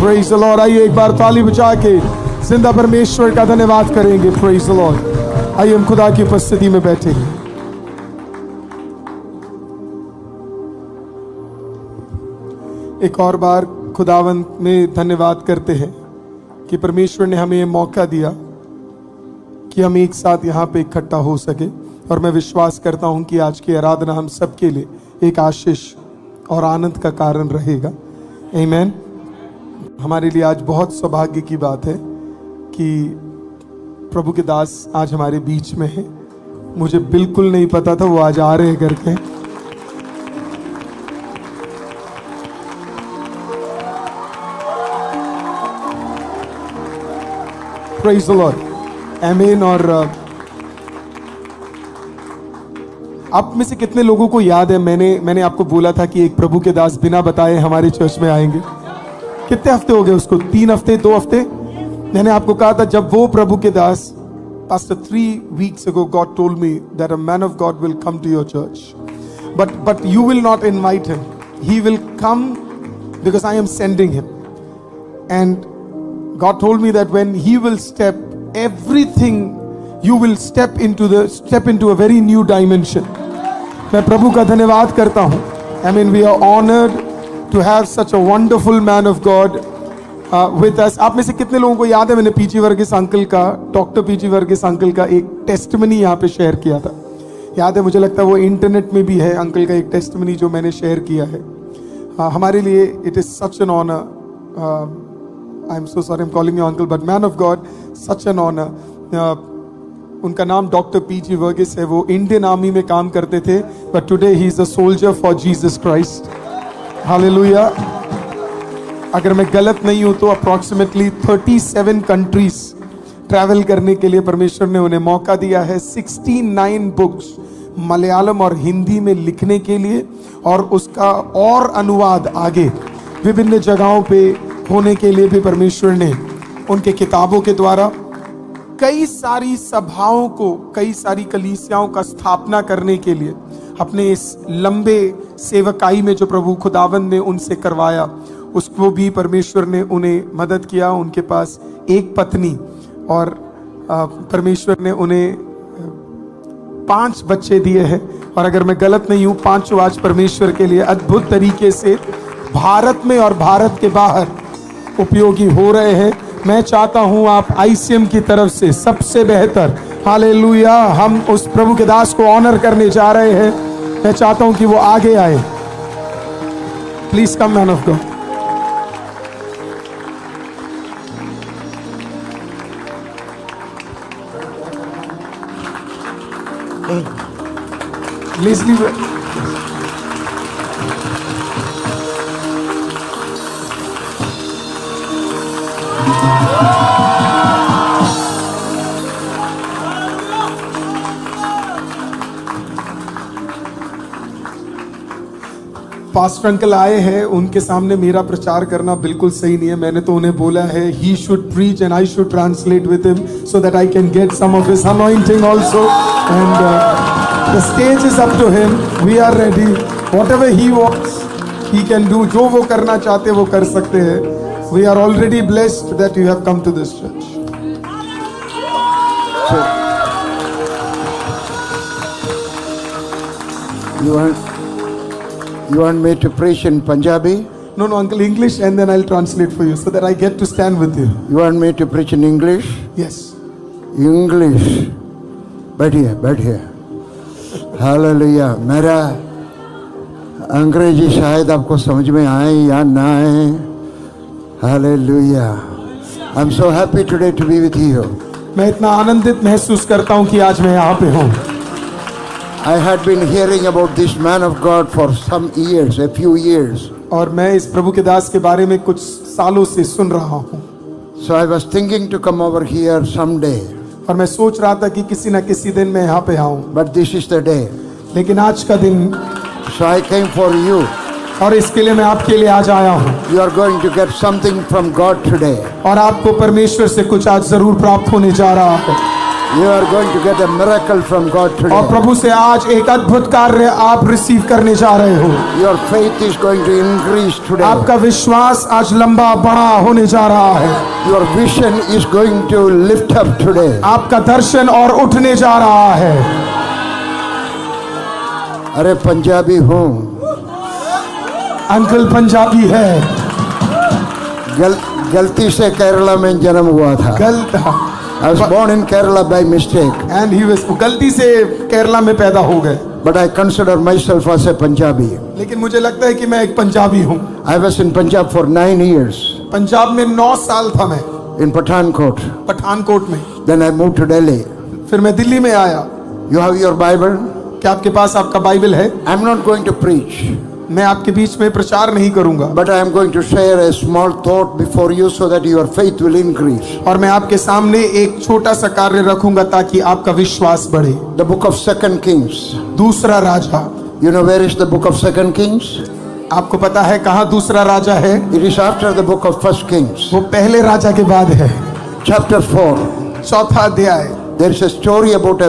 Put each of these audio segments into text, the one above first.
Praise the Lord. आइए एक बार ताली बजा के जिंदा परमेश्वर का धन्यवाद करेंगे। Praise the Lord. आइए हम खुदा की उपस्थिति में बैठेंगे। एक और बार खुदावंत में धन्यवाद करते हैं कि परमेश्वर ने हमें ये मौका दिया कि हम एक साथ यहाँ पे इकट्ठा हो सके। और मैं विश्वास करता हूँ कि आज की आराधना हम सबके लिए एक आशीष और आनंद का कारण रहेगा। आमीन। हमारे लिए आज बहुत सौभाग्य की बात है कि प्रभु के दास आज हमारे बीच में हैं। मुझे बिल्कुल नहीं पता था वो आज आ रहे हैं करके। Praise the Lord. आमीन। और आप में से कितने लोगों को याद है मैंने आपको बोला था कि एक प्रभु के दास बिना बताए हमारे चर्च में आएंगे। कितने हफ्ते हो गए उसको? 3 हफ्ते, 2 हफ्ते। मैंने आपको कहा था जब वो प्रभु के दास Pastor 3 weeks ago God told me that a man of God will come to your church, but you will not invite him. He will come because I am sending him. And God told me that when he will step, everything you will step into a very new dimension. मैं प्रभु का धन्यवाद करता हूँ। I mean, we are honored to have such a wonderful man of God with us. आप में से कितने लोगों को याद है मैंने पीजी वर्गीस अंकल का, डॉक्टर पीजी वर्गीस अंकल का एक टेस्टिमनी यहाँ पे शेयर किया था। याद है? मुझे लगता है वो इंटरनेट में भी है। अंकल का एक टेस्टिमनी जो मैंने शेयर किया है। हमारे लिए it is such an honour. I am so sorry, I am calling you uncle, but man of God, such an honour. उनका नाम डॉक्टर पीजी वर्गीस है। वो इंडियन आर्मी में काम करते थे, but today he is a soldier for Jesus Christ. Hallelujah. अगर मैं गलत नहीं हूं तो अप्रॉक्सीमेटली 37 कंट्रीज ट्रैवल करने के लिए परमेश्वर ने उन्हें मौका दिया है। 69 बुक्स मलयालम और हिंदी में लिखने के लिए, और उसका और अनुवाद आगे विभिन्न जगहों पे होने के लिए भी परमेश्वर ने उनके किताबों के द्वारा कई सारी सभाओं को, कई सारी कलीसियाओं का स्थापना करने के लिए अपने इस लंबे सेवकाई में जो प्रभु खुदावंद ने उनसे करवाया, उसको भी परमेश्वर ने उन्हें मदद किया। उनके पास एक पत्नी, और परमेश्वर ने उन्हें 5 बच्चे दिए हैं। और अगर मैं गलत नहीं हूँ, 5 आज परमेश्वर के लिए अद्भुत तरीके से भारत में और भारत के बाहर उपयोगी हो रहे हैं। मैं चाहता हूं आप ICM की तरफ से सबसे बेहतर हालेलुया, हम उस प्रभु के दास को ऑनर करने जा रहे हैं। मैं चाहता हूं कि वो आगे आए। Please come man of God. Leslie, pastor uncle आए हैं, उनके सामने मेरा प्रचार करना बिल्कुल सही नहीं है। मैंने तो उन्हें बोला है he should preach and I should translate with him so that I can get some of his anointing also, and the stage is up to him. We are ready. Whatever he wants he can do. जो वो करना चाहते वो कर सकते हैं। We are already blessed that you have come to this church. So, you want me to preach in Punjabi? No, uncle, English, and then I'll translate for you so that I get to stand with you. You want me to preach in English? Yes. English. बैठिए। Hallelujah. मेरा अंग्रेजी शायद आपको समझ में आए या ना आए। Hallelujah. I'm so happy today to be with you. मैं इतना आनंदित महसूस करता हूँ कि आज मैं यहाँ पे हूँ। I had been hearing about this man of God for some years, a few years. और मैं इस प्रभु के दास के बारे में कुछ सालों से सुन रहा हूँ। So I was thinking to come over here someday. और मैं सोच रहा था कि किसी न किसी दिन मैं यहाँ पे आऊँ। But this is the day. लेकिन आज का दिन। So I came for you. और इसके लिए मैं आपके लिए आज आया हूँ। You are going to get something from God today. और आपको परमेश्वर से कुछ आज जरूर प्राप्त होने जा रहा है। You are going to get a miracle from God और today. प्रभु से आज एक अद्भुत कार्य आप रिसीव करने जा रहे हो। Your faith is going to increase today. आपका विश्वास आज लंबा बड़ा होने जा रहा है। Your vision is going to lift up today. आपका दर्शन और उठने जा रहा है। अरे पंजाबी हूँ, अंकल पंजाबी है। गलती से केरला में जन्म हुआ था। गलत I was born in Kerala by mistake, and he गलती से केरला में पैदा हो गए, but I consider myself as a Punjabi. लेकिन मुझे लगता है कि मैं एक पंजाबी हूँ। I was in Punjab for 9 years, Punjab में 9 साल था मैं, in Pathankot. पठानकोट में। Then I moved to Delhi. फिर मैं दिल्ली में आया। You have your Bible? क्या आपके पास आपका बाइबल है? I'm not going to preach, मैं आपके बीच में प्रचार नहीं करूंगा, but I am going to share a small thought before you so that your faith will increase. और मैं आपके सामने एक छोटा सा कार्य रखूंगा ताकि आपका विश्वास बढ़े। The book of 2 Kings. दूसरा राजा। You know where is the book of 2 Kings? आपको पता है कहाँ दूसरा राजा है? It is after the book of 1 Kings. वो पहले राजा के बाद है। Chapter 4. चौथा अध्याय। There is a story about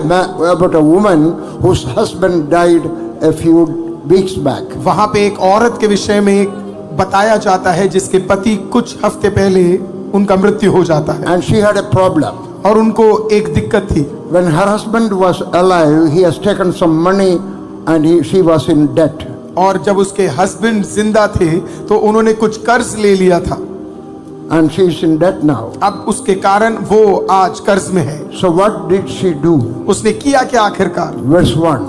a woman whose husband died a few weeks back. वहां पे एक औरत के विषय में एक बताया जाता है जिसके पति कुछ हफ्ते पहले उनका मृत्यु हो जाता है, And she had a problem. और उनको एक दिक्कत थी। When her husband was alive, he has taken some money and she was in debt. और जब उसके हस्बैंड जिंदा थे तो उन्होंने कुछ कर्ज ले लिया था, And she is in debt now. अब उसके कारण वो आज कर्ज में है। So what did she do? उसने किया क्या आखिरकार? Verse 1.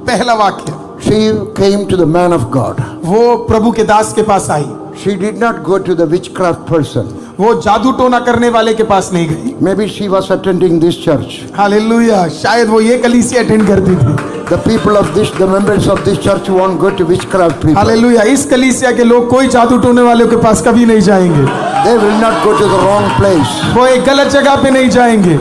पहला वाक्य, She came to the man of God. वो प्रभु के दास के पास आई। She did not go to the witchcraft person. वो जादू टोना करने वाले के पास नहीं गई। Maybe she was attending this church. Hallelujah, शायद वो ये कलीसिया अटेंड करती थी। The people of this, the members of this church won't go to witchcraft people. Hallelujah, इस कलीसिया के लोग कोई जादू टोने वालों के पास कभी नहीं जाएंगे। They will not go to the wrong place. वो एक गलत जगह पे नहीं जाएंगे।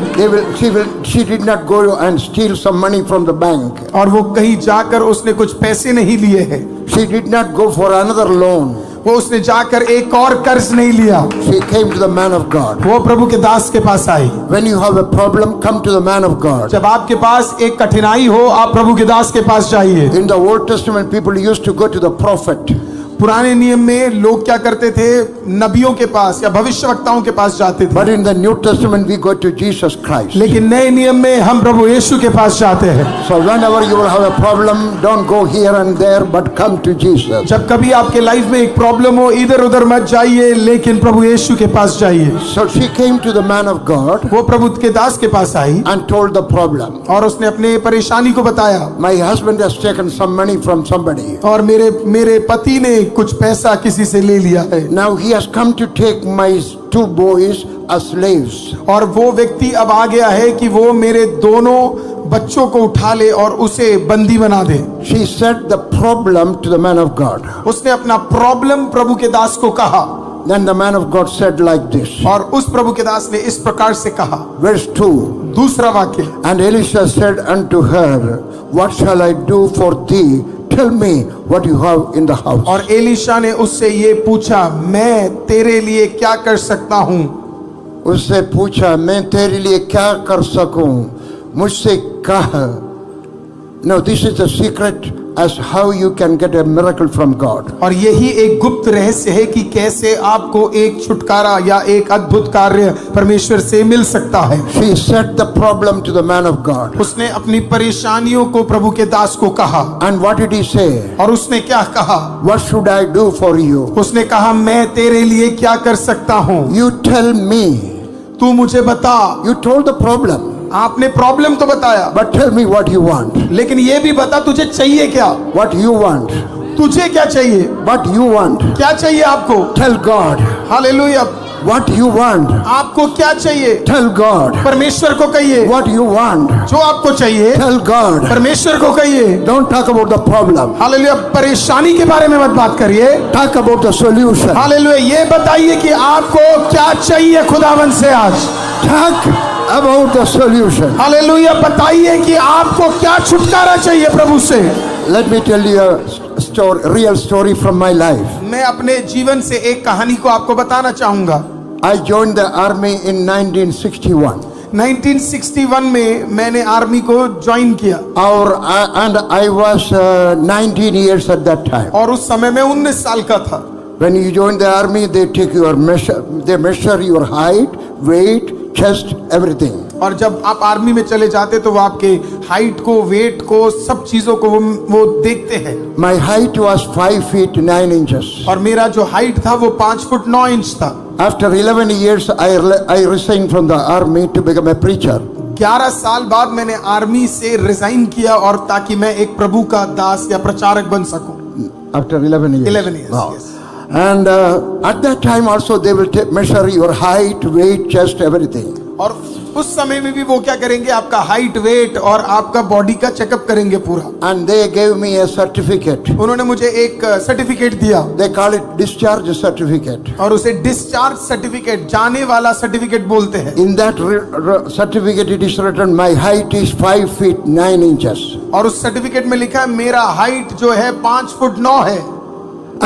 She did not go and steal some money from the bank. और वो कहीं जाकर उसने कुछ पैसे नहीं लिए हैं। She did not go for another loan. वो उसने जाकर एक और कर्ज नहीं लिया। She came to the man of God. वो प्रभु के दास के पास आई। When you have a problem, come to the man of God. जब आपके पास एक कठिनाई हो, आप प्रभु के दास के पास जाइए। In the Old Testament, people used to go to the prophet. पुराने नियम में लोग क्या करते थे? नबियों के पास या भविष्यवक्ताओं के पास जाते थे। But in the New Testament, we go to Jesus Christ. लेकिन नए नियम में हम प्रभु यीशु के पास जाते हैं। So whenever you will have a problem, don't go here and there, but come to Jesus. जब कभी आपके लाइफ में एक प्रॉब्लम हो, इधर उधर मत जाइए, लेकिन प्रभु यीशु के पास जाइए। So she came to the man of God वो प्रभु के दास के पास आई and told the problem. और उसने अपने परेशानी को बताया। My husband has taken some money from somebody. और मेरे पति ने कुछ पैसा किसी से ले लिया है। Now he has come to take my 2 boys as slaves. और वो व्यक्ति अब आ गया है कि वो मेरे दोनों बच्चों को उठा ले और उसे बंदी बना दे। She said the problem to the man of God. उसने अपना प्रॉब्लम प्रभु के दास को कहा। Then the man of God said like this. और उस प्रभु के दास ने इस प्रकार से कहा। Verse 2. दूसरा वाक्य, And Elisha said unto her, What shall I do for thee? Tell me what you have in the house. और एलीशा ने उससे ये पूछा, मैं तेरे लिए क्या कर सकता हूँ? उससे पूछा, मैं तेरे लिए क्या कर सकूं? मुझसे कह। Now this is the secret as how you can get a miracle from God. और यही एक गुप्त रहस्य है कि कैसे आपको एक छुटकारा या एक अद्भुत कार्य परमेश्वर से मिल सकता है। She said the problem to the man of God. उसने अपनी परेशानियों को प्रभु के दास को कहा। And what did he say? और उसने क्या कहा? What should I do for you? उसने कहा, मैं तेरे लिए क्या कर सकता हूँ? You tell me. तू मुझे बता। You told the problem. आपने प्रॉब्लम तो बताया, But tell me what you want. लेकिन ये भी बता तुझे चाहिए क्या? What you want. तुझे क्या चाहिए? What you want. क्या चाहिए आपको? Tell God. Hallelujah. What you want. आपको क्या चाहिए? Tell God. परमेश्वर को कहिए। What you want. जो आपको चाहिए Tell God. परमेश्वर को कहिए। Don't talk about the problem. Hallelujah. परेशानी के बारे में मत बात करिए। Talk about the solution. Hallelujah. ये बताइए कि आपको क्या चाहिए खुदावन से आज। Talk about the solution. Hallelujah. बताइए कि आपको क्या छुटकारा चाहिए प्रभु से। Let me tell you a story, real story from my life. मैं अपने जीवन से एक कहानी को आपको बताना चाहूंगा। I joined the army in 1961. 1961 में मैंने आर्मी को ज्वाइन किया and I was 19 years at that time. और उस समय मैं 19 साल का था। When you join the army, they take your measure, they measure your height, weight, chest, everything. और जब आप आर्मी में चले जाते तो वो आपके हाइट को, वेट को, सब चीजों को वो देखते हैं। My height was 5 feet 9 inches. और मेरा जो हाइट था वो 5 फुट 9 इंच था। After 11 years, I resigned from the army to become a preacher. 11 साल बाद मैंने आर्मी से रिजाइन किया और ताकि मैं एक प्रभु का दास या प्रचारक बन सकूं। After 11 years. 11 years, Wow. yes. And at that time also they will measure your height, weight, chest, everything. और उस समय में भी वो क्या करेंगे, आपका हाइट, वेट और आपका बॉडी का चेकअप करेंगे पूरा। And they gave me a certificate. उन्होंने मुझे एक सर्टिफिकेट दिया। They call it discharge certificate. और उसे डिस्चार्ज सर्टिफिकेट, जाने वाला सर्टिफिकेट बोलते हैं। In that certificate it is written my height is 5 feet 9 inches. और उस सर्टिफिकेट में लिखा है मेरा हाइट जो है 5 फुट 9 है।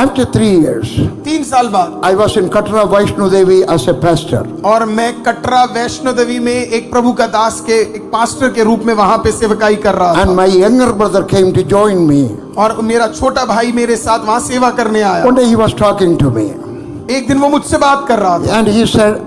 After 3 years, 3 साल बाद I was in Katra Vaishno Devi as a pastor. और मैं कटरा वैष्णो देवी में एक प्रभु का दास के एक पास्टर के रूप में वहां पे सेवकाई कर रहा था। And my younger brother came to join me. और मेरा छोटा भाई मेरे साथ वहां सेवा करने आया। One day he was talking to me. एक दिन वो मुझसे बात कर रहा था। And he said,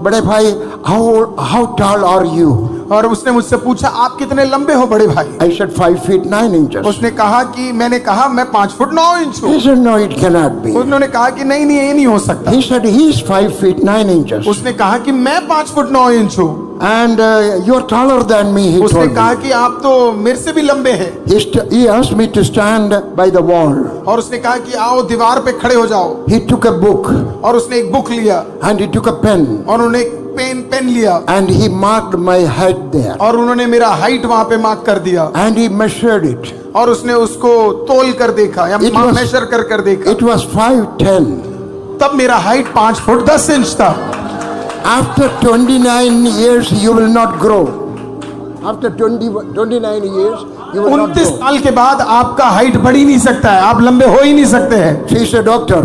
बड़े भाई, how tall are you? और उसने मुझसे पूछा आप कितने लंबे हो बड़े भाई? I said 5 feet 9 inches. उसने कहा कि मैंने कहा मैं 5 फुट 9 इंच हूँ। He said no, it cannot be. उन्होंने कहा कि नहीं नहीं ये नहीं हो सकता। He said he is 5 feet 9 inches. उसने कहा कि मैं 5 फुट 9 इंच हूँ। And you are taller than me, he उसने told कहा me. कि आप तो मेरे से भी लंबे हैं। He asked me to stand by the wall. और उसने कहा कि आओ दीवार पे खड़े हो जाओ। He took a book और उसने एक बुक लिया and he took a pen और उन्होंने एक पेन लिया and he marked my height there. और उन्होंने मेरा हाइट वहां पे मार्क कर दिया। And he measured it. और उसने उसको तोल कर देखा या मेजर कर देखा। It was 5'10". तब मेरा हाइट 5 फुट 10 इंच था। After 29 years you will not grow. After 29 years you will not 29 grow. साल के बाद आपका हाइट बढ़ ही नहीं सकता है, आप लंबे हो ही नहीं सकते हैं। She is a doctor.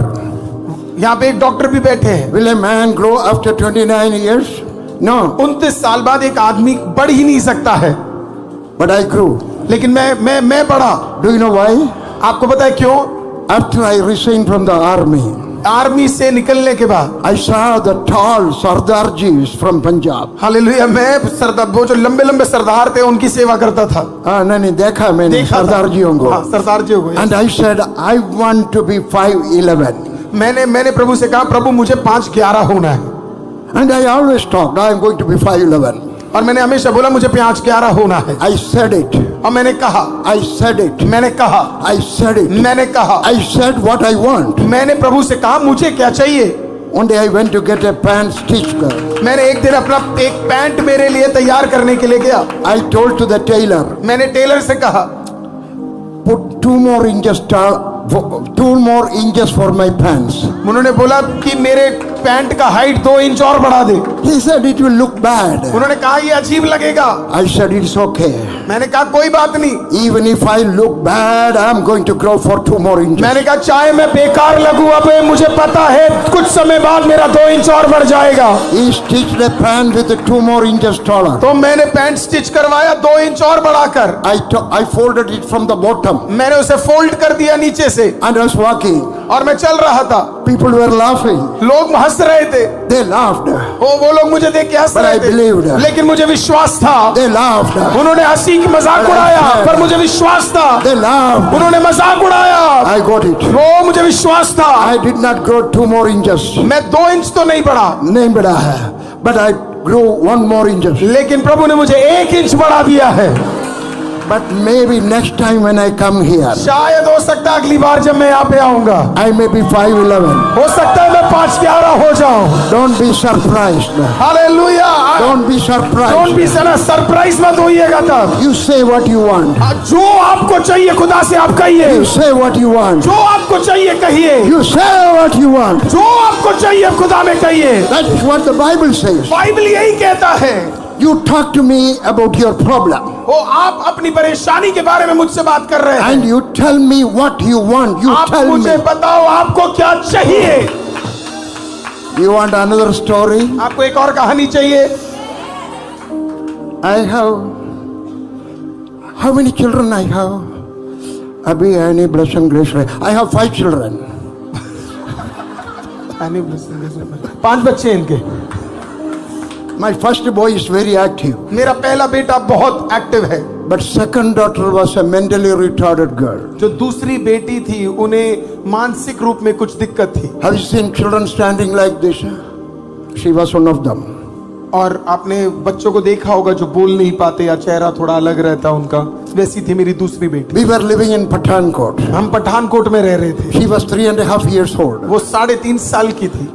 यहाँ पे एक डॉक्टर भी बैठे हैं। Will a man grow after 29 years? No. 29 साल बाद एक आदमी बढ़ ही नहीं सकता है। But I grew. लेकिन मैं बढ़ा। Do you know why? आपको पता है क्यों? After I resigned from the army, army से निकलने के बाद I saw the tall Sardarjis from Punjab. Hallelujah, मैं सरदार, वो जो लंबे लंबे सरदार थे उनकी सेवा करता था। नहीं देखा मैंने सरदारजियों को। हाँ, सरदारजियों को। And I said I want to be 5'11". मैंने प्रभु से कहा प्रभु मुझे 5'11" होना है। And I always talked I am going to be 5'11". और मैंने हमेशा बोला मुझे 5'11" होना है। I said it. और मैंने कहा। I said it. मैंने कहा। I said it. मैंने कहा। I said what I want. मैंने प्रभु से कहा मुझे क्या चाहिए। One day I went to get a pant stitched. मैंने एक दिन अपना एक पैंट मेरे लिए तैयार करने के लिए गया। I told to the tailor. मैंने टेलर से कहा put 2 more inches for my pants. उन्होंने बोला कि मेरे पैंट का हाइट 2 इंच और बढ़ा दे। He said it will look bad. उन्होंने कहा ये अजीब लगेगा। I said it's okay. मैंने कहा कोई बात नहीं। Even if I look bad, I'm going to grow for 2 more inches. मैंने कहा चाहे मैं बेकार लगूं, अब मुझे पता है कुछ समय बाद मेरा 2 इंच और बढ़ जाएगा। He stitched the pant with 2 more inches taller. तो मैंने पैंट स्टिच करवाया 2 इंच और बढ़ाकर। I folded it from the bottom. मैंने उसे फोल्ड कर दिया नीचे से। And I was walking. और मैं चल रहा था। People were laughing. लोग हंस रहे थे। They laughed. वो लोग मुझे देख के हंस But रहे I थे। believed. लेकिन मुझे विश्वास था। They laughed. उन्होंने हंसी की मजाक But I उड़ाया, said- पर मुझे विश्वास था। They laughed. उन्होंने मजाक उड़ाया, I got it. वो मुझे विश्वास था। I did not grow 2 more inches. मैं 2 इंच तो नहीं बढ़ा, नहीं बढ़ा है, but I grew 1 more inches. लेकिन प्रभु ने मुझे 1 इंच बढ़ा दिया है। But maybe next time when I come here, शायद हो सकता है अगली बार जब मैं यहाँ पे आऊंगा, I may be 5'11". हो सकता है मैं 5'11" हो जाऊं। Don't be surprised. Hallelujah. Don't be surprised. Don't be surprise मत होइएगा तब। You say what you want. जो आपको चाहिए खुदा से आप कहिए। You say what you want. जो आपको चाहिए कहिए। You say what you want. जो आपको चाहिए खुदा में कहिए। That's what the Bible says. Bible यही कहता है। You talk to me about your problem. वो आप अपनी परेशानी के बारे में मुझसे बात कर रहे हैं। And you tell me what you want. You आप tell मुझे me. बताओ आपको क्या चाहिए। You want another story? आपको एक और कहानी चाहिए? I have. How many children I have? Abhi, Annie, Blessing, Grace. I have 5 children. 5 बच्चे हैं इनके। My first boy is very active. मेरा पहला बेटा बहुत एक्टिव है, But second daughter was a mentally retarded girl. जो दूसरी बेटी थी उन्हें मानसिक रूप में कुछ दिक्कत थी। Have you seen children standing like this? She was one of them. और आपने बच्चों को देखा होगा जो बोल नहीं पाते या चेहरा थोड़ा अलग रहता उनका, वैसी थी मेरी दूसरी बेटी। We were living in Pathankot. हम पठानकोट में रह रहे थे। She was 3.5 years old. वो 3.5 साल की थी।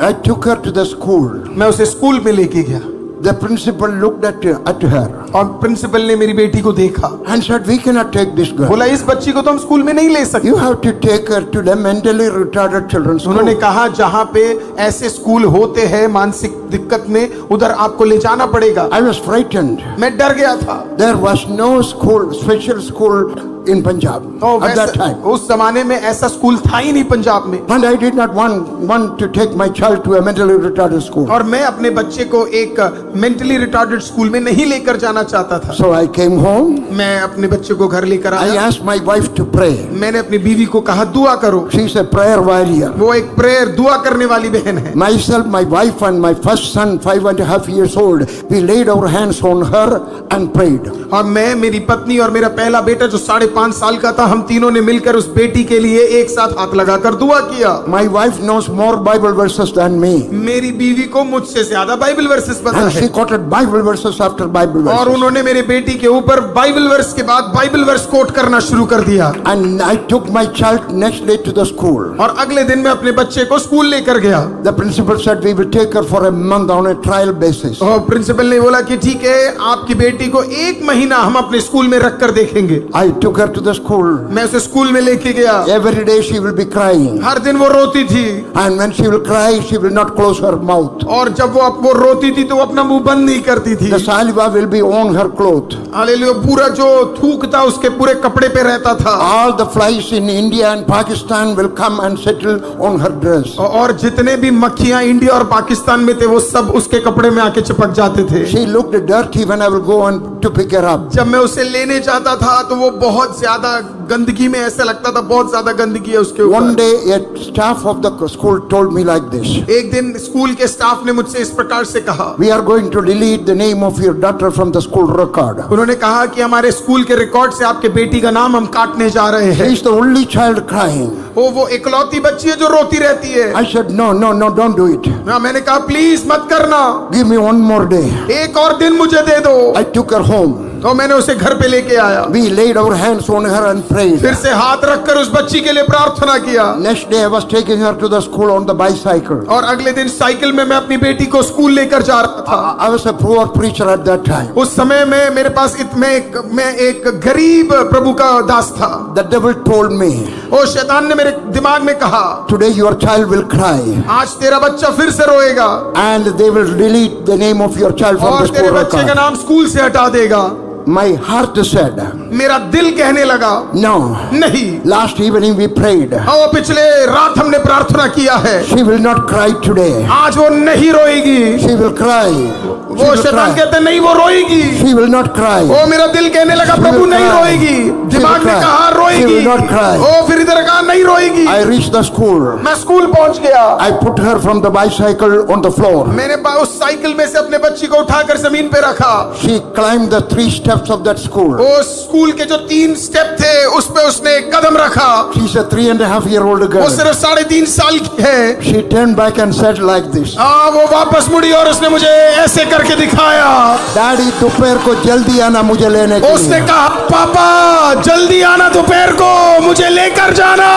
I took her to the school. मैं उसे स्कूल में लेके गया। The principal looked at her और प्रिंसिपल ने मेरी बेटी को देखा and said, "We cannot take this girl. बोला इस बच्ची को तो हम स्कूल में नहीं ले सकते। You have to take her to the mentally retarded children's school." उन्होंने कहा जहाँ पे ऐसे स्कूल होते हैं मानसिक दिक्कत में, उधर आपको ले जाना पड़ेगा। I was frightened. मैं डर गया था। There was no school, special school in Punjab at that time. उस जमाने में ऐसा स्कूल था ही नहीं पंजाब में। And I did not want to take my child to a mentally retarded school. और मैं अपने बच्चे को एक मेंटली रिटार्डेड स्कूल में नहीं लेकर जाना चाहता था। So I came home. मैं अपने बच्चे को घर लेकर I आया। asked my wife to pray. मैंने अपनी बीवी को कहा दुआ करो। She is a prayer warrior. वो एक प्रेयर दुआ करने वाली बहन है। Myself, my wife and my first son, 5.5 years old, we laid our hands on her and prayed. और मैं, मेरी पत्नी और मेरा पहला बेटा जो 5.5 साल का था, हम तीनों ने मिलकर उस बेटी के लिए एक साथ हाथ लगाकर दुआ किया। My wife knows more Bible verses than me. मेरी बीवी को मुझसे ज्यादा बाइबल वर्सेस पता And she है। quoted Bible verses after Bible और verses. उन्होंने मेरे बेटी के ऊपर बाइबल वर्स के बाद बाइबल वर्स कोट करना शुरू कर दिया। And I took my child next day to the school. और अगले दिन मैं अपने बच्चे को स्कूल लेकर गया। The principal said we will take her for a month on a trial basis. और प्रिंसिपल ने बोला कि ठीक है, आपकी बेटी को 1 महीना हम अपने स्कूल में रख कर देखेंगे। I took her to the school. मैं उसे स्कूल में लेके गया। Every day she will be crying. हर दिन वो रोती थी। And when she will cry, she will not close her mouth. और जब वो रोती थी तो वो अपना मुंह बंद नहीं करती थी। The saliva will be on her cloth. Hallelujah, पूरा जो थूक था उसके पूरे कपड़े पे रहता था। All the flies in India and Pakistan will come and settle on her dress. और जितने भी मक्खियां इंडिया और पाकिस्तान में थे वो सब उसके कपड़े में आके चिपक जाते थे। She looked dirty when I will go on to pick her up. जब मैं उसे लेने जाता था तो वो बहुत ज्यादा गंदगी में, ऐसा लगता था बहुत ज्यादा गंदगी है उसके ऊपर। One day a staff of the school told me like this. एक दिन स्कूल के स्टाफ ने मुझसे इस प्रकार से कहा, We are going to delete the name of your daughter from the school record. उन्होंने कहा कि हमारे स्कूल के रिकॉर्ड से आपके बेटी का नाम हम काटने जा रहे She हैं। is the only child crying. वो इकलौती बच्ची है जो रोती रहती है। I said, no, don't do it. मैंने कहा प्लीज मत करना, Give me one more day. एक और दिन मुझे दे दो। I took her home. तो मैंने उसे घर पे लेके आया। We laid our hands on her and prayed. फिर से हाथ रखकर उस बच्ची के लिए प्रार्थना किया। Next day I was taking her to the school on the bicycle. और अगले दिन साइकिल में मैं अपनी बेटी को स्कूल लेकर जा रहा था। I was a poor preacher at that time. उस समय में मेरे पास मैं एक गरीब प्रभु का दास था। The devil told me, और शैतान ने मेरे दिमाग में कहा, today your child will cry. आज तेरा बच्चा फिर से रोएगा And they will delete the name of your child from the और तेरे school बच्चे का record. नाम स्कूल से हटा देगा। My heart said, मेरा दिल कहने लगा no. नहीं। Last evening we prayed. और पिछले रात हमने प्रार्थना किया है, She will not cry today. आज वो नहीं रोएगी। She will cry. She वो will शैतान cry. कहते नहीं वो रोएगी। She will not cry. ओ मेरा दिल कहने लगा She प्रभु will नहीं cry. रोएगी। She दिमाग will ने cry. कहा She रोएगी। will not cry. ओ फिर इधर कहा नहीं रोएगी। I reached the school. मैं स्कूल पहुंच गया। I put her from the bicycle on the floor. मैंने उस साइकिल में से अपने बच्ची को उठाकर जमीन पे रखा। She climbed the 3 steps of that school. वो स्कूल के जो 3 स्टेप थे उस पे उसने कदम रखा। She's a 3.5-year-old वो girl. सिर्फ 3.5 साल की है। She turned back and said like this. वो वापस मुड़ी और उसने मुझे ऐसे करके दिखाया। Daddy, दोपहर को जल्दी आना मुझे लेने के उसने लिए. कहा पापा जल्दी आना दोपहर को, मुझे लेकर जाना।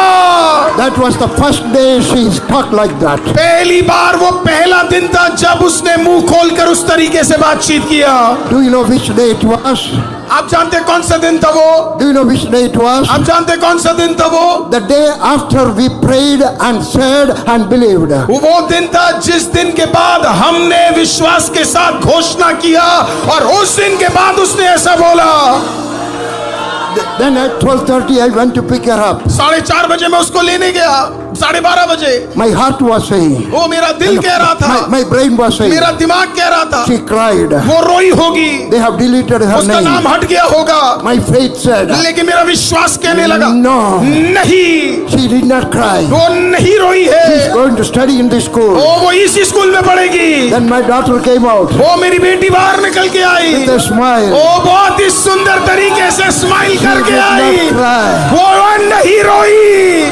That was the first day she talked like that. पहली बार, वो पहला दिन था जब उसने मुंह खोलकर उस तरीके से बातचीत किया। Do you know which day it was? आप जानते कौन सा दिन था वो? Do you know which day it was? आप जानते कौन सा दिन था वो? The day after we prayed and said and believed. वो दिन था जिस दिन के बाद हमने विश्वास के साथ घोषणा किया और उस दिन के बाद उसने ऐसा बोला। Then at 12:30 I went to pick her up. 4:30 बजे मैं उसको लेने गया। 12:30 बजे My heart was saying, वो मेरा दिल कह रहा था, my brain was saying, मेरा दिमाग कह रहा था, she cried. वो रोई होगी, They have deleted her उसका नाम name. हट गया होगा। My faith said, लेकिन मेरा विश्वास कहने लगा, no, नहीं, she did not cry. वो नहीं रोई है, She's going to study in this school. वो इसी स्कूल में पढ़ेगी। Then my daughter came out वो मेरी बेटी बाहर निकल के आई, with a smile. वो बहुत ही सुंदर तरीके से स्माइल She करके did आई, not cry. वो नहीं रोई।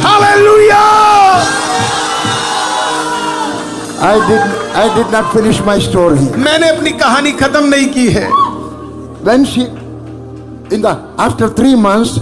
Hallelujah. I did not finish my story. मैंने अपनी कहानी खत्म नहीं की है। When after 3 months,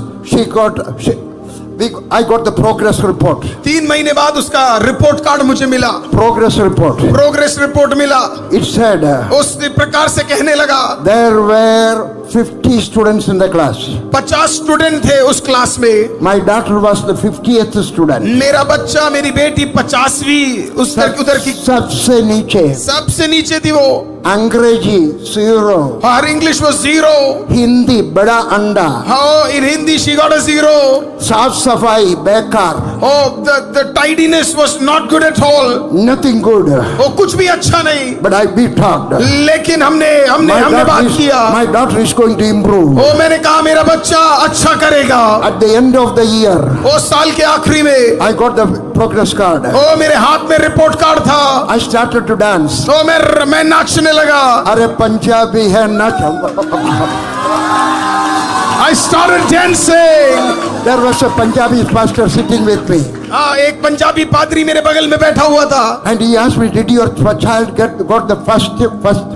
I got the progress report. 3 महीने बाद उसका रिपोर्ट कार्ड मुझे मिला, Progress report. प्रोग्रेस रिपोर्ट मिला। It said उस प्रकार से कहने लगा, there were 50 students in the class. 50 student थे उस क्लास में। My daughter was the 50th student. मेरा बच्चा, मेरी बेटी 50वीं उधर की सबसे नीचे. सबसे नीचे थी वो। अंग्रेजी 0. हर इंग्लिश वो 0। हिंदी बड़ा अंडा. हाँ, इन हिंदी she got a 0। साफ सफाई बेकार. Oh, the tidiness was not good at all। Nothing good. वो कुछ भी अच्छा नहीं। But I be talked. लेकिन हमने बात किया। My daughter is going to improve. वो मैंने कहा मेरा बच्चा अच्छा करेगा। At the end of the year, वो साल के आखिरी में I got the progress card. वो मेरे हाथ में रिपोर्ट कार्ड था। I started to dance. तो मैं नाचने लगा। अरे पंजाबी है नाच. I started dancing। There was a Punjabi pastor sitting with me. हाँ, एक पंजाबी पादरी मेरे बगल में बैठा हुआ था। And he asked me, did your child got the first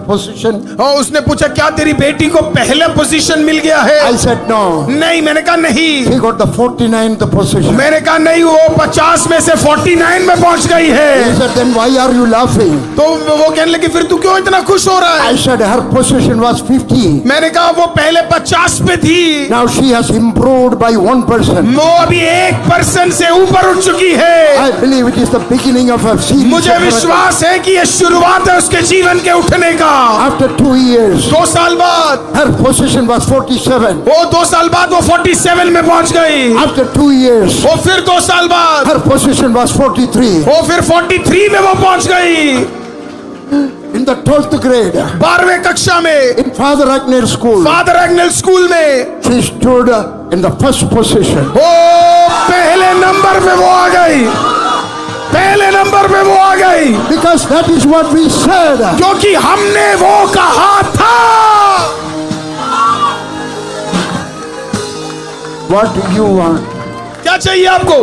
position? और उसने पूछा क्या तेरी बेटी को पहला पोजीशन मिल गया है? I said no. नहीं, मैंने कहा नहीं। He got the 49th position. मैंने कहा नहीं, वो 50 में से 49 में पहुंच गई है। He said, then why are you laughing? तो वो कहने लगी फिर तू क्यों इतना खुश हो रहा है? I said her position was 50. मैंने कहा वो पहले 50 पे थी। Now she has improved by 1%. वो अभी 1% से ऊपर उठ चुकी है। I believe it is the beginning of a series. मुझे विश्वास है कि ये शुरुआत है उसके जीवन के उठने का। After 2 years, 2 साल बाद her position was 47. वो 2 साल बाद वो 47 में पहुंच गई। After 2 years, वो फिर 2 साल बाद her position was 43. वो फिर 43 में वो पहुंच गई। In the 12th grade, 12वें कक्षा में in Father Agner School, Father Agnel School में she stood in the first position. वो पहले नंबर पे वो आ गई। पहले नंबर पे वो आ गई। Because that is what we said. क्योंकि हमने वो कहा था। What do you want? क्या चाहिए आपको?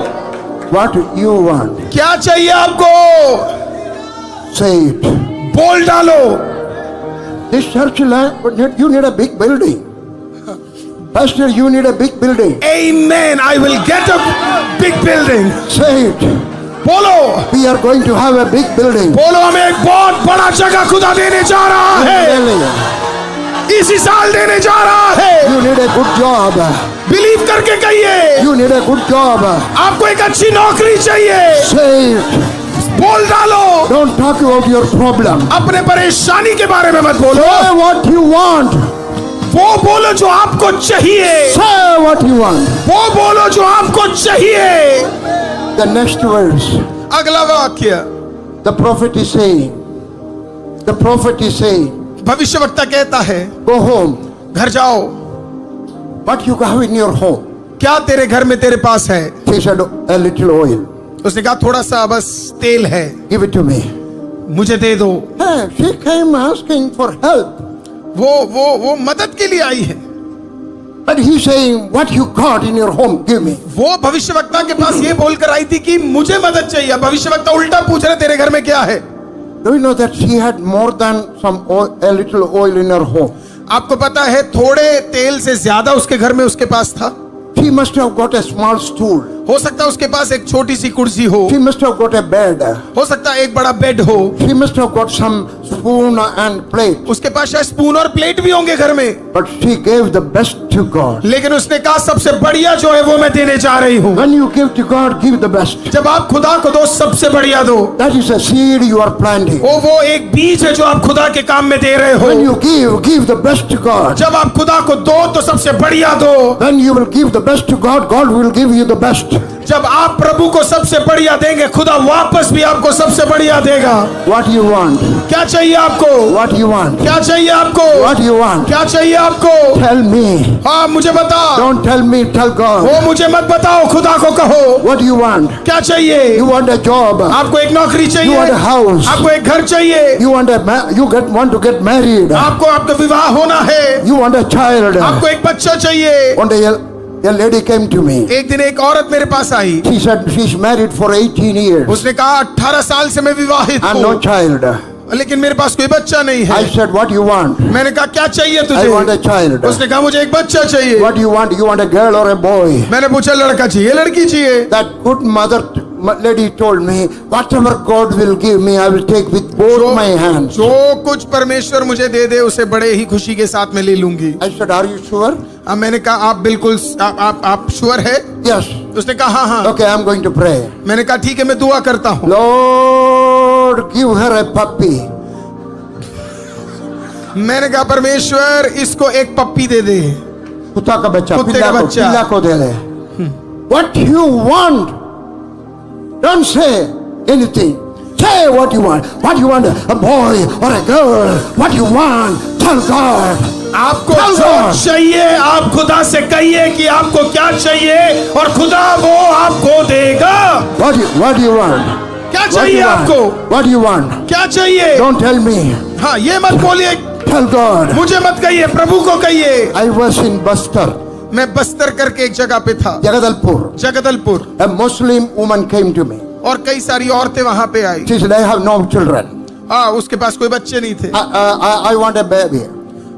What do you want? क्या चाहिए आपको? Say it. बोल डालो। This church land, you need a big building. Pastor, you need a big building. Amen. I will get a big building। Say it. बोलो। We are going to have a big building. बोलो, हमें एक बहुत बड़ा जगह खुदा देने जा रहा है। Really? इसी साल देने जा रहा है। You need a good job. Believe करके कहिए। You need a good job. आपको एक अच्छी नौकरी चाहिए। Say it. बोल डालो। Don't talk about your problem. अपने परेशानी के बारे में मत बोलो। Say what you want. वो बोलो जो आपको चाहिए। Say what you want. वो बोलो जो आपको चाहिए। The next verse. अगला वाक्य। The prophet is saying. The prophet is saying. भविष्यवक्ता कहता है Go home. घर जाओ। What you have in your home? क्या तेरे घर में तेरे पास है? He said, a little oil. उसने कहा थोड़ा सा बस तेल है, Give it to me. मुझे दे दो। Hey, she came asking for help. वो मदद के लिए आई है। But he's saying, what you got in your home, give me. वो भविष्यवक्ता के पास ये बोलकर आई थी कि मुझे मदद चाहिए। भविष्यवक्ता उल्टा पूछ रहे तेरे घर में क्या है? Do you know that she had more than some oil, a little oil in her home? आपको पता है थोड़े तेल से ज्यादा उसके घर में उसके पास था। She must have got a small stool. हो सकता है उसके पास एक छोटी सी कुर्सी हो। She must have got a bed. हो सकता है एक बड़ा बेड हो। She must have got some spoon and plate. उसके पास शायद स्पून और प्लेट भी होंगे घर में। But she gave the best to God. लेकिन उसने कहा सबसे बढ़िया जो है वो मैं देने जा रही हूँ। When you give to God, give the best. जब आप खुदा को दो सबसे बढ़िया दो। That is a seed you are planting. वो एक बीज है जो आप खुदा के काम में दे रहे हो। When you give the best to God. जब आप खुदा को दो तो सबसे बढ़िया दो। When you will give the best to God, God will give you the best. जब आप प्रभु को सबसे बढ़िया देंगे, खुदा वापस भी आपको सबसे बढ़िया देगा। What you want? क्या चाहिए आपको? What you want? क्या चाहिए आपको? What you want? क्या चाहिए आपको? Tell me. हाँ, मुझे बताओ। Don't tell me, tell God. वो मुझे मत बताओ, खुदा को कहो। What do you want? क्या चाहिए? You want a job. आपको एक नौकरी You चाहिए? want a house. आपको एक घर चाहिए? You want to get married. आपको आपका विवाह होना है? You want a child. आपको एक बच्चा चाहिए? One day a lady came to me. एक दिन एक औरत मेरे पास आई। She said she's married for 18 years उसने कहा 18 साल से मैं विवाहित and no हूँ, child. लेकिन मेरे पास कोई बच्चा नहीं है। I said, what you want? मैंने कहा क्या चाहिए I तुझे? want a child. उसने कहा मुझे एक बच्चा चाहिए। What do you want? You want a girl or a boy? मैंने पूछा लड़का चाहिए लड़की चाहिए? That good mother lady told me, whatever God will give me, I will take with both my hands. जो कुछ परमेश्वर मुझे दे दे उसे बड़े ही खुशी के साथ में ले लूंगी। I said, are you sure? अब मैंने कहा आप बिल्कुल आप श्योर है? Yes. उसने कहा हाँ हाँ। Okay, I'm going to pray. मैंने कहा ठीक है, मैं दुआ करता हूँ। Lord, give her a puppy. मैंने कहा परमेश्वर इसको एक पप्पी दे दे। कुत्ता का बच्चा, कुत्ते का बच्चा। पिल्ला को दे दे। What you want? Don't say anything. Say what you want. What you want? A boy or a girl? What you want? Tell God. आपको Tell जो God. चाहिए आप खुदा से कहिए कि आपको क्या चाहिए और खुदा वो आपको देगा। What do you want? क्या What do चाहिए you want? आपको? What do you want? क्या चाहिए? Don't tell me. हाँ, ये मत बोलिए, Tell God. मुझे मत कहिए, प्रभु को कहिए। I was in Bastar, मैं बस्तर करके एक जगह पे था, Jagadalpur. Jagdalpur, A Muslim woman came to me. और कई सारी औरतें वहां पे आई। She said, I have no children. हाँ, उसके पास कोई बच्चे नहीं थे। I want a baby.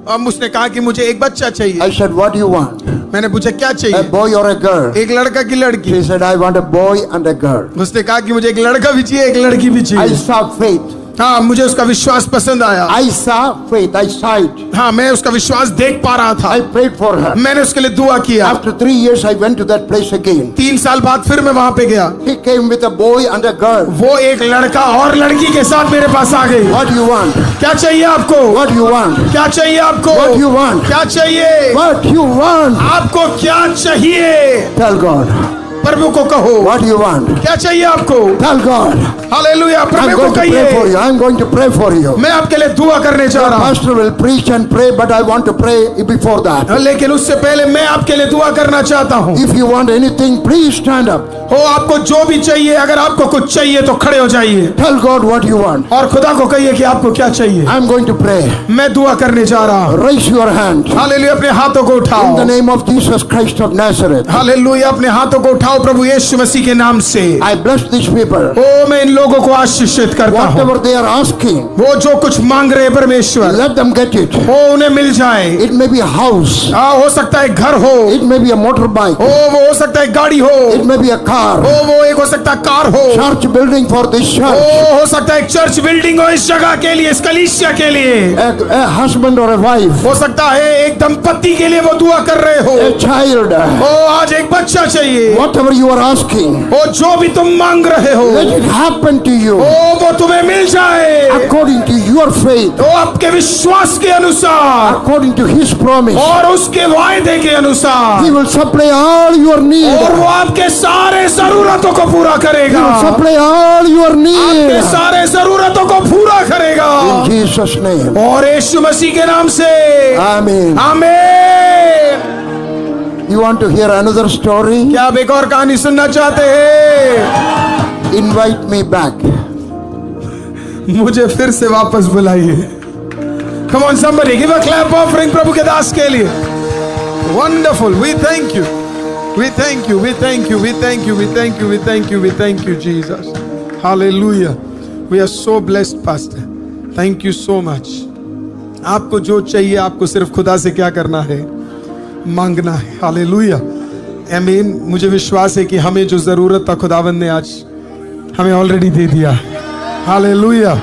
अब उसने कहा कि मुझे एक बच्चा चाहिए। I said, what do you want? मैंने पूछा क्या A चाहिए? boy or a girl? एक लड़का की लड़की? She said, I want a boy and a girl. उसने कहा कि मुझे एक लड़का भी चाहिए, एक लड़की भी I चाहिए। saw faith. हाँ, मुझे उसका विश्वास पसंद आया। I saw faith. I saw it. हाँ, मैं उसका विश्वास देख पा रहा था। I prayed for her. मैंने उसके लिए दुआ किया। After 3 years, I went to that place again. 3 साल बाद फिर मैं वहां पे गया। He came with a boy and a girl. वो एक लड़का और लड़की के साथ मेरे पास आ गई। What do you want? क्या चाहिए आपको? What do you want? क्या चाहिए आपको? What do you want? क्या चाहिए? What do you want? आपको क्या चाहिए? Tell God. प्रभु को कहो। What do you want? क्या चाहिए आपको? Tell God. हालेलुया, I'm प्रभु को going to pray for कहिए। you. I'm going to pray for you. मैं आपके लिए दुआ करने जा The रहा हूँ, pastor will preach and pray, but I want to pray before that. लेकिन उससे पहले मैं आपके लिए दुआ करना चाहता हूँ। If you want anything, please stand up. हो आपको जो भी चाहिए, अगर आपको कुछ चाहिए तो खड़े हो जाइए Tell God what you want. और खुदा को कहिए कि आपको क्या चाहिए। I'm going to pray. मैं दुआ करने जा रहा हूँ। Raise your hand. हालेलुया, अपने हाथों को In the उठाओ। name of Jesus Christ of Nazareth. Hallelujah, अपने हाथों को उठाओ प्रभु यीशु मसीह के नाम से। I bless these people. ओ मैं इन लोगों को आशीषित करता हूँ। Whatever they are asking, वो जो कुछ मांग रहे हैं परमेश्वर, let them get it. वो उन्हें मिल जाए। It may be a house. हो सकता है घर हो, It may be a motorbike. वो हो सकता है गाड़ी हो, It may be a car. वो एक हो सकता है कार हो, Church building for this church. हो सकता है एक चर्च बिल्डिंग हो इस जगह के लिए, इस कलीसिया के लिए। A husband or a wife. हो सकता है एक दंपति के लिए वो दुआ कर रहे हो। A child. आज एक बच्चा चाहिए। Whatever you are asking, जो भी तुम मांग रहे हो, let it happen to you वो तुम्हें मिल जाए according to your faith, वो आपके विश्वास के अनुसार according to His promise. और उसके वायदे के अनुसार, He will supply all your need. और वो आपके सारे जरूरतों को पूरा He करेगा। will supply all your आपके need. सारे जरूरतों को पूरा करेगा In Jesus' name. और यीशु मसीह के नाम से Amen. आमीन। You want to hear another story? क्या आप एक और कहानी सुनना चाहते हैं? Invite me back. मुझे फिर से वापस बुलाइए। Come on somebody, give a clap offering प्रभु के दास के लिए। Wonderful, we thank you, we thank you, we thank you, we thank you, we thank you, we thank you, we thank you Jesus. Hallelujah. We are so blessed, Pastor. Thank you so much. आपको जो चाहिए आपको सिर्फ खुदा से क्या करना है? मांगना है। हालेलुया, आमीन। मुझे विश्वास है कि हमें जो जरूरत था खुदावंद ने आज हमें ऑलरेडी दे दिया। हालेलुया।